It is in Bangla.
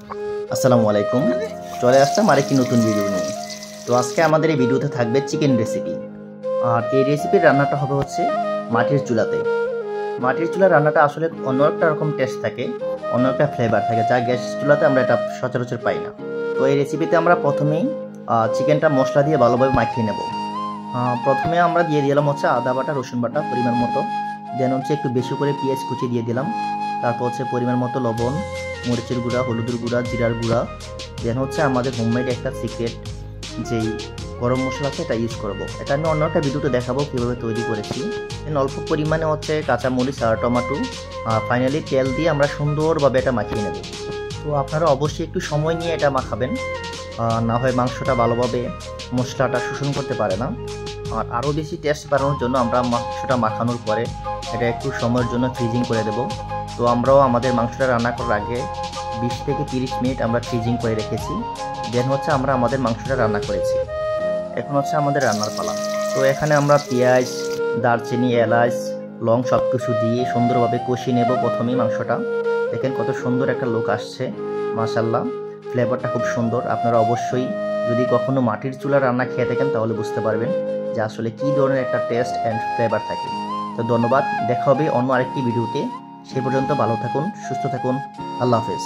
আসসালামু আলাইকুম। চলে আসলাম আরেকটি নতুন ভিডিও নিয়ে। তো আজকে আমাদের এই ভিডিওতে থাকবে চিকেন রেসিপি। আর এই রেসিপির রান্নাটা হবে হচ্ছে মাটির চুলাতে। মাটির চুলার রান্নাটা আসলে অন্য একটা রকম টেস্ট থাকে, অন্য একটা ফ্লেভার থাকে, যা গ্যাস চুলাতে আমরা এটা সচরাচর পাই না। তো এই রেসিপিতে আমরা প্রথমেই চিকেনটা মশলা দিয়ে ভালোভাবে মাখিয়ে নেব। প্রথমে আমরা দিয়ে দিলাম হচ্ছে আদা বাটা, রসুন বাটা পরিমাণ মতো, দেন হচ্ছে একটু বেশি করে পেঁয়াজ কুচি দিয়ে দিলাম, তারপর হচ্ছে পরিমাণ মতো লবণ, মরিচের গুঁড়া, হলুদের গুঁড়া, জিরার গুঁড়া, দেন হচ্ছে আমাদের হোমমেড একটা সিক্রেট যেই গরম মশলা আছে এটা ইউজ করব। এটা আমি অন্য একটা ভিডিওতে দেখাবো কীভাবে তৈরি করেছি। দেন অল্প পরিমাণে হচ্ছে কাঁচামরিচ আর টমেটো, ফাইনালি তেল দিয়ে আমরা সুন্দরভাবে এটা মাখিয়ে নেব। তো আপনারা অবশ্যই একটু সময় নিয়ে এটা মাখাবেন, না হয় মাংসটা ভালোভাবে মশলাটা শোষণ করতে পারে না। আর আরও বেশি টেস্ট বাড়ানোর জন্য আমরা মাংসটা মাখানোর পরে এটা একটু সময়ের জন্য ফ্রিজিং করে দেব। তো আমরাও আমাদের মাংসটা রান্না করার আগে 20 থেকে 30 মিনিট আমরা ফ্রিজিং করে রেখেছি। দেন হচ্ছে আমরা আমাদের মাংসটা রান্না করেছি। এখন হচ্ছে আমাদের রান্নার পালা। তো এখানে আমরা পেঁয়াজ, দারচিনি, এলাচ, লং সব কিছু দিয়ে সুন্দরভাবে কষিয়ে নেব প্রথমেই মাংসটা। দেখেন কত সুন্দর একটা লুক আসছে, মাশাআল্লাহ, ফ্লেভারটা খুব সুন্দর। আপনারা অবশ্যই যদি কখনো মাটির চুলা রান্না খেয়ে থাকেন তাহলে বুঝতে পারবেন যে আসলে কী ধরনের একটা টেস্ট অ্যান্ড ফ্লেভার থাকে। তো ধন্যবাদ, দেখা হবে অন্য আরেকটি ভিডিওতে। সে পর্যন্ত ভালো থাকুন, সুস্থ থাকুন, আল্লাহ হাফেজ।